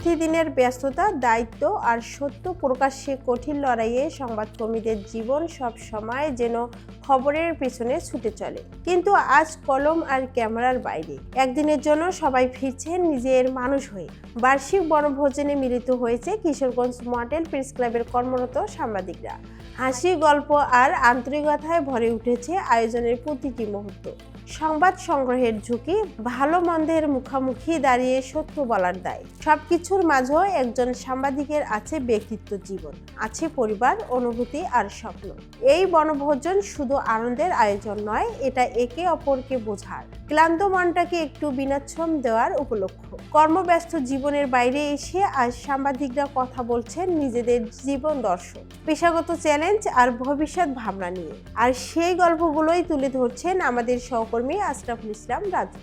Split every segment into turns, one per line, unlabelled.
প্রতিদিনের ব্যস্ততা, দায়িত্ব আর সত্য প্রকাশ্যে কঠিন লড়াইয়ে সংবাদকর্মীদের জীবন সব সময় যেন খবরের পেছনে ছুটে চলে। কিন্তু আজ কলম আর ক্যামেরার বাইরে একদিনের জন্য সবাই ফিরছেন নিজের মানুষ হয়ে। বার্ষিক বনভোজনে মিলিত হয়েছে কিশোরগঞ্জ মডেল প্রেস ক্লাবের কর্মরত সাংবাদিকরা। হাসি, গল্প আর আন্তরিকতায় ভরে উঠেছে আয়োজনের প্রতিটি মুহূর্ত। সংবাদ সংগ্রহের ঝুঁকি, ভালো মন্দের মুখোমুখি দাঁড়িয়ে সত্য বলার দায়, সবকিছুর মাঝেও একজন সাংবাদিকের আছে ব্যক্তিত্ব, জীবন, আছে পরিবার, অনুভূতি আর স্বপ্ন। এই বনভোজন শুধু আনন্দের আয়োজন নয়, এটা একে অপরকে বোঝার, ক্লান্ত মনটাকে একটু বিনাশ্রম দেওয়ার উপলক্ষ। কর্মব্যস্ত জীবনের বাইরে এসে আজ সাংবাদিকরা কথা বলছেন নিজেদের জীবন দর্শন, পেশাগত চ্যালেঞ্জ আর ভবিষ্যৎ ভাবনা নিয়ে। আর সেই গল্পগুলোই তুলে ধরছেন আমাদের সহকর্মী আশরাফুল ইসলাম রাজু।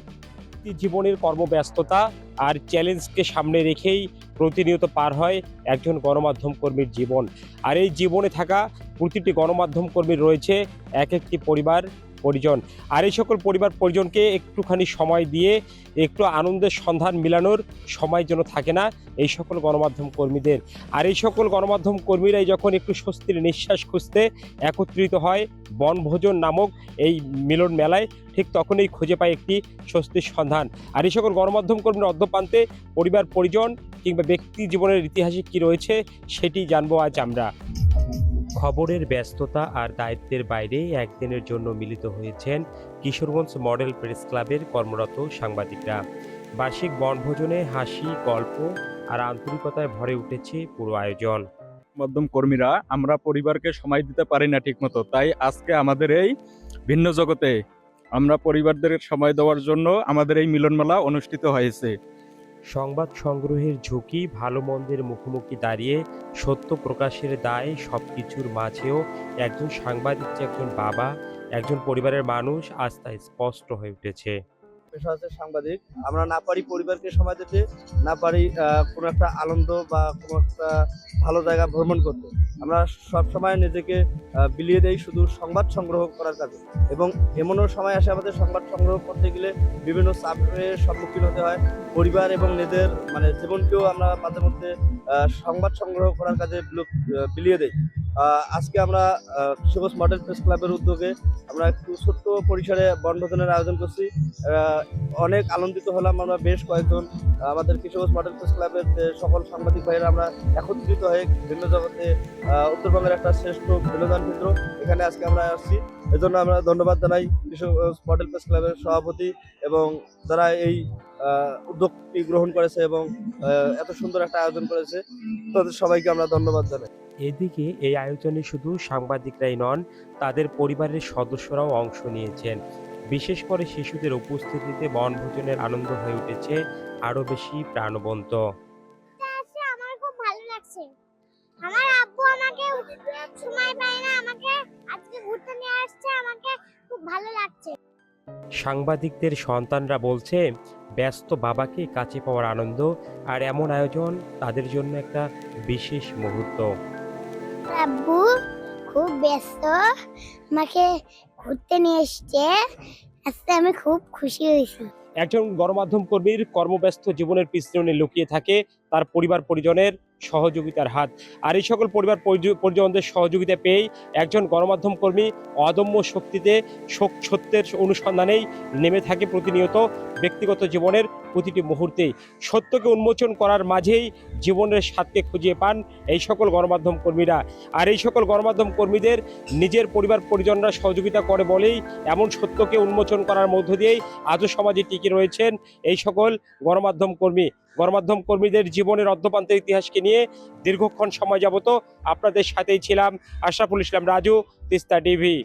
জীবনের কর্মব্যস্ততা আর চ্যালেঞ্জকে সামনে রেখেই প্রতিনিয়ত পার হয় একজন গণমাধ্যম কর্মীর জীবন। আর এই জীবনে থাকা প্রতিটি গণমাধ্যম কর্মীর রয়েছে এক একটি পরিবার, পরিজন। আর এই সকল পরিবার পরিজনকে একটুখানি সময় দিয়ে একটু আনন্দের সন্ধান মিলানোর সময় যেন থাকে না এই সকল গণমাধ্যম কর্মীদের। আর এই সকল গণমাধ্যম কর্মীরাই যখন একটু স্বস্তির নিঃশ্বাস খুঁজতে একত্রিত হয় বনভোজন নামক এই মিলন মেলায়, ঠিক তখনই খুঁজে পায় একটি স্বস্তির সন্ধান। আর এই সকল গণমাধ্যম কর্মীর অদ্যপ্রান্তে পরিবার, পরিজন কিংবা ব্যক্তি জীবনের ইতিহাসে কি রয়েছে সেটি জানবো আজ আমরা। খবরের ব্যস্ততা আর দায়িত্বের বাইরে একদিনের জন্য মিলিত হয়েছেন কিশোরগঞ্জ মডেল প্রেস ক্লাবের কর্মরত সাংবাদিকরা। বার্ষিক বনভোজনে হাসি, গল্প আর আন্তরিকতায় ভরে উঠেছে পুরো আয়োজন।
মাধ্যম কর্মীরা আমরা পরিবারকে সময় দিতে পারি না ঠিকমতো, তাই আজকে আমাদের এই ভিন্ন জগতে আমরা পরিবারদের সময় দেওয়ার জন্য আমাদের এই মিলন মেলা অনুষ্ঠিত হয়েছে।
সংবাদ সংগ্রহের ঝুঁকি, ভালো মন্দের মুখোমুখি দাঁড়িয়ে সত্য প্রকাশের দায়, সবকিছুর মাঝেও একজন সাংবাদিক যে একজন বাবা, একজন পরিবারের মানুষ, আজ তা স্পষ্ট হয়ে উঠেছে।
পেশা হচ্ছে সাংবাদিক। আমরা না পারি পরিবারকে সময় দিতে, না পারি কোনো একটা আনন্দ বা কোনো একটা ভালো জায়গা ভ্রমণ করতে। আমরা সবসময় নিজেকে বিলিয়ে দেই শুধু সংবাদ সংগ্রহ করার কাজে। এবং এমনও সময় আসে আমাদের সংবাদ সংগ্রহ করতে গেলে বিভিন্ন চাপের সম্মুখীন হতে হয়। পরিবার এবং নিজের জীবনকেও আমরা মাঝে মধ্যে সংবাদ সংগ্রহ করার কাজে বিলিয়ে দেই। আজকে আমরা কিশোরগঞ্জ মডেল প্রেস ক্লাবের উদ্যোগে আমরা একটু ছোট্ট পরিসরে বনভোজনের আয়োজন করছি। অনেক আনন্দিত হলাম আমরা বেশ কয়েকজন আমাদের কিশোরগঞ্জ মডেল প্রেস ক্লাবের যে সকল সাংবাদিক ভাইয়েরা আমরা একত্রিত হয়ে ভিন্ন জগতে উত্তরবঙ্গের একটা শ্রেষ্ঠ বিনোদন কেন্দ্র এখানে আজকে আমরা আসছি। এজন্য আমরা ধন্যবাদ জানাই কিশোরগঞ্জ মডেল প্রেস ক্লাবের সভাপতি এবং যারা এই উদ্যোগটি গ্রহণ করেছে এবং এত সুন্দর একটা আয়োজন করেছে, তাদের সবাইকে আমরা ধন্যবাদ জানাই।
এদিকে এই আয়োজনে শুধু সাংবাদিকরাই নন, তাদের পরিবারের সদস্যরাও অংশ নিয়েছেন। বিশেষ করে শিশুদের উপস্থিতিতে বনভোজনের আনন্দ হয়ে উঠেছে আরো বেশি প্রাণবন্ত।
আমার খুব ভালো লাগছে। আমার আব্বু আমাকে সময় পায় না, আমাকে আজকে ঘুরতে নিয়ে আসছে, আমাকে খুব ভালো লাগছে।
সাংবাদিকদের সন্তানরা বলছে ব্যস্ত বাবাকে কাছে পাওয়ার আনন্দ আর এমন আয়োজন তাদের জন্য একটা বিশেষ মুহূর্ত।
আব্বু খুব ব্যস্ত, আমাকে ঘুরতে নিয়ে এসছে, আজকে আমি খুব খুশি হয়েছি।
একজন গণমাধ্যম কর্মীর কর্মব্যস্ত জীবনের পিছনে লুকিয়ে থাকে তার পরিবার পরিজনের সহযোগিতার হাত। আর এই সকল পরিবার পরিজনদের সহযোগিতা পেয়েই একজন গণমাধ্যম কর্মী অদম্য শক্তিতে সত্যের অনুসন্ধানেই নেমে থাকে প্রতিনিয়ত ব্যক্তিগত জীবনের প্রতিটি মুহূর্তেই। সত্যকে উন্মোচন করার মাঝেই জীবনের স্বাদকে খুঁজে পান এই সকল গণমাধ্যম কর্মীরা। আর এই সকল গণমাধ্যম কর্মীদের নিজের পরিবার পরিজনরা সহযোগিতা করে বলেই এমন সত্যকে উন্মোচন করার মধ্য দিয়েই আজও সমাজে টিকে রয়েছেন এই সকল গণমাধ্যম কর্মী। গণমাধ্যম কর্মীদের জীবনের অদ্যপ্রান্তের ইতিহাসকে নিয়ে দীর্ঘক্ষণ সময় যাবত আপনাদের সাথেই ছিলাম আশরাফুল ইসলাম রাজু, তিস্তা টিভি।